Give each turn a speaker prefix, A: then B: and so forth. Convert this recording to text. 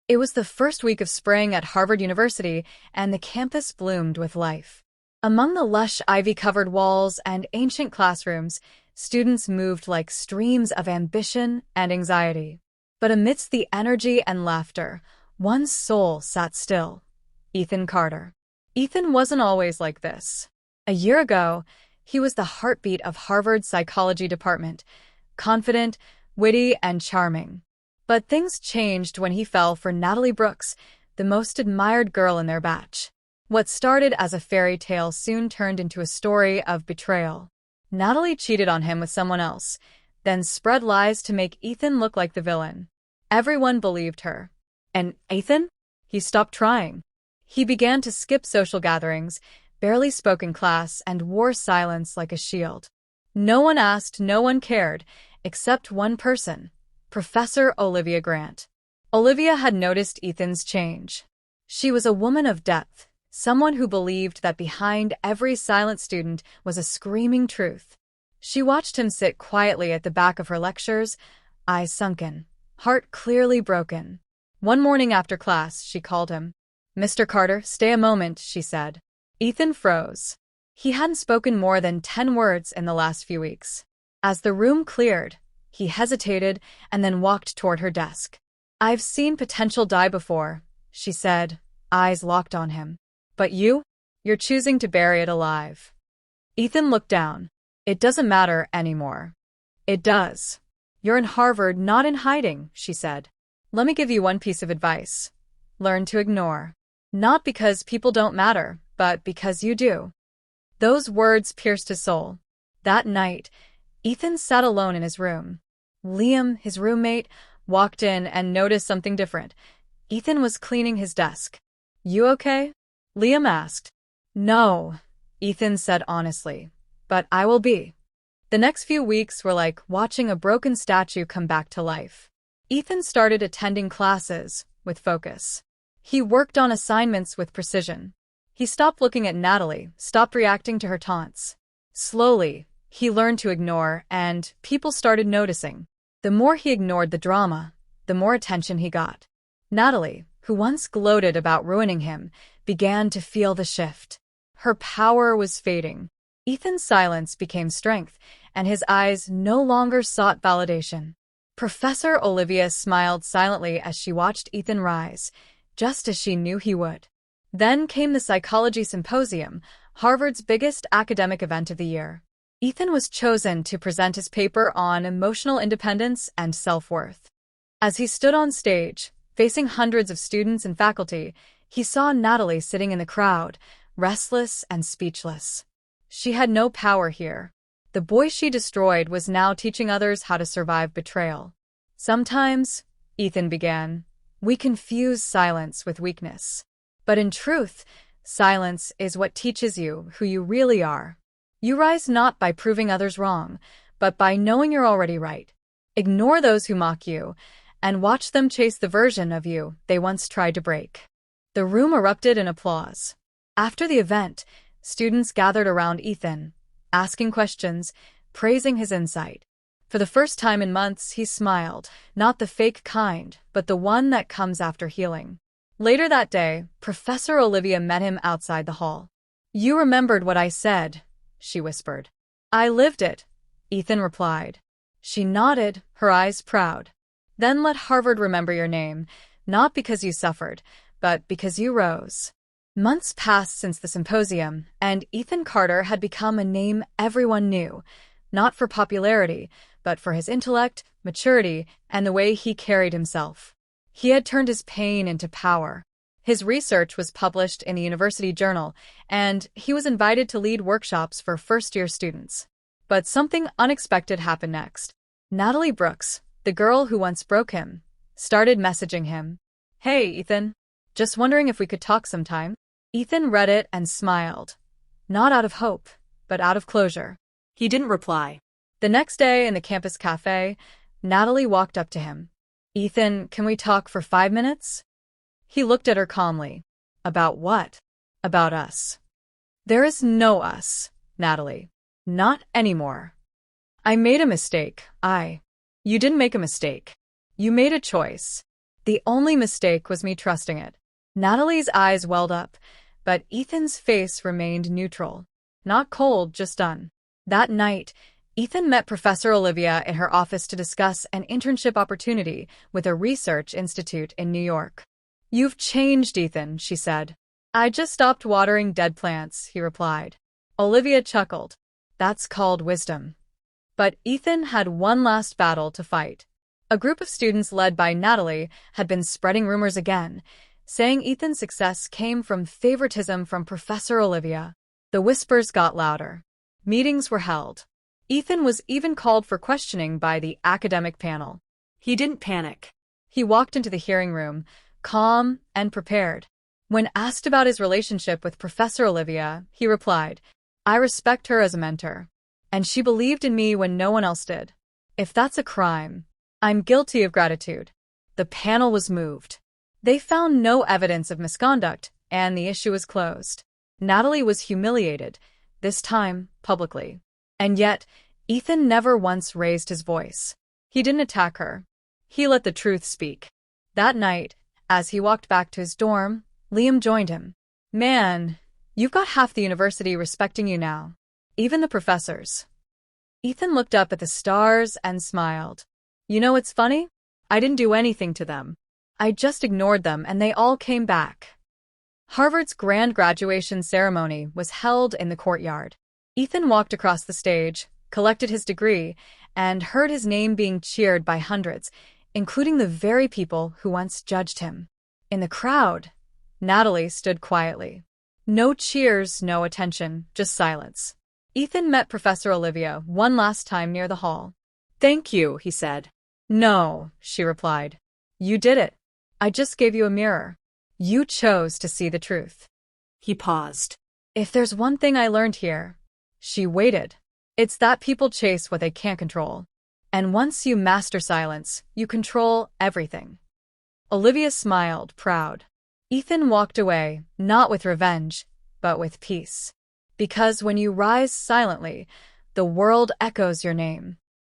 A: It was the first week of spring at Harvard University, and the campus bloomed with life. Among the lush ivy-covered walls and ancient classrooms, students moved like streams of ambition and anxiety. But amidst the energy and laughter, one soul sat still: Ethan Carter. Ethan wasn't always like this. A year ago, he was the heartbeat of Harvard's psychology department, confident, witty, and charming. But things changed when he fell for Natalie Brooks, the most admired girl in their batch. What started as a fairy tale soon turned into a story of betrayal. Natalie cheated on him with someone else, then spread lies to make Ethan look like the villain. Everyone believed her. And Ethan? He stopped trying. He began to skip social gatherings, barely spoke in class, and wore silence like a shield. No one asked, no one cared, except one person: Professor Olivia Grant. Olivia had noticed Ethan's change. She was a woman of depth, someone who believed that behind every silent student was a screaming truth. She watched him sit quietly at the back of her lectures, eyes sunken, heart clearly broken. One morning after class, she called him. "Mr. Carter, stay a moment," she said. Ethan froze. He hadn't spoken more than 10 words in the last few weeks. As the room cleared, he hesitated and then walked toward her desk. "I've seen potential die before," she said, eyes locked on him. "But you're choosing to bury it alive." Ethan looked down. "It doesn't matter anymore." "It does. You're in Harvard, not in hiding," she said. "Let me give you one piece of advice. Learn to ignore. Not because people don't matter, but because you do." Those words pierced his soul. That night, Ethan sat alone in his room. Liam, his roommate, walked in and noticed something different. Ethan was cleaning his desk. "You okay?" Liam asked. "No," Ethan said honestly, "but I will be." The next few weeks were like watching a broken statue come back to life. Ethan started attending classes with focus. He worked on assignments with precision. He stopped looking at Natalie, stopped reacting to her taunts. Slowly, he learned to ignore, and people started noticing. The more he ignored the drama, the more attention he got. Natalie, who once gloated about ruining him, began to feel the shift. Her power was fading. Ethan's silence became strength, and his eyes no longer sought validation. Professor Olivia smiled silently as she watched Ethan rise, just as she knew he would. Then came the Psychology Symposium, Harvard's biggest academic event of the year. Ethan was chosen to present his paper on emotional independence and self-worth. As he stood on stage, facing hundreds of students and faculty, he saw Natalie sitting in the crowd, restless and speechless. She had no power here. The boy she destroyed was now teaching others how to survive betrayal. "Sometimes," Ethan began, "we confuse silence with weakness. But in truth, silence is what teaches you who you really are. You rise not by proving others wrong, but by knowing you're already right. Ignore those who mock you, and watch them chase the version of you they once tried to break." The room erupted in applause. After the event, students gathered around Ethan, asking questions, praising his insight. For the first time in months, he smiled, not the fake kind, but the one that comes after healing. Later that day, Professor Olivia met him outside the hall. "You remembered what I said," she whispered. "I lived it," Ethan replied. She nodded, her eyes proud. "Then let Harvard remember your name, not because you suffered, but because you rose." Months passed since the symposium, and Ethan Carter had become a name everyone knew, not for popularity, but for his intellect, maturity, and the way he carried himself. He had turned his pain into power. His research was published in the university journal, and he was invited to lead workshops for first-year students. But something unexpected happened next. Natalie Brooks, the girl who once broke him, started messaging him. "Hey, Ethan. Just wondering if we could talk sometime." Ethan read it and smiled. Not out of hope, but out of closure. He didn't reply. The next day in the campus cafe, Natalie walked up to him. "Ethan, can we talk for 5 minutes?" He looked at her calmly. "About what?" "About us." "There is no us, Natalie. Not anymore. I made a mistake. You didn't make a mistake. You made a choice. The only mistake was me trusting it. Natalie's eyes welled up, but Ethan's face remained neutral. Not cold, just done. That night, Ethan met Professor Olivia in her office to discuss an internship opportunity with a research institute in New York. "You've changed, Ethan," she said. "I just stopped watering dead plants," he replied. Olivia chuckled. "That's called wisdom." But Ethan had one last battle to fight. A group of students led by Natalie had been spreading rumors again, saying Ethan's success came from favoritism from Professor Olivia. The whispers got louder. Meetings were held. Ethan was even called for questioning by the academic panel. He didn't panic. He walked into the hearing room, calm and prepared. When asked about his relationship with Professor Olivia, he replied, "I respect her as a mentor. And she believed in me when no one else did. If that's a crime, I'm guilty of gratitude." The panel was moved. They found no evidence of misconduct, and the issue was closed. Natalie was humiliated, this time publicly. And yet, Ethan never once raised his voice. He didn't attack her. He let the truth speak. That night, as he walked back to his dorm, Liam joined him. "Man, you've got half the university respecting you now. Even the professors." Ethan looked up at the stars and smiled. "You know what's funny? I didn't do anything to them. I just ignored them and they all came back." Harvard's grand graduation ceremony was held in the courtyard. Ethan walked across the stage, collected his degree, and heard his name being cheered by hundreds, including the very people who once judged him. In the crowd, Natalie stood quietly. No cheers, no attention, just silence. Ethan met Professor Olivia one last time near the hall. "Thank you," he said. "No," she replied. "You did it. I just gave you a mirror. You chose to see the truth." He paused. "If there's one thing I learned here," she waited, "it's that people chase what they can't control. And once you master silence, you control everything." Olivia smiled, proud. Ethan walked away, not with revenge, but with peace. Because when you rise silently, the world echoes your name.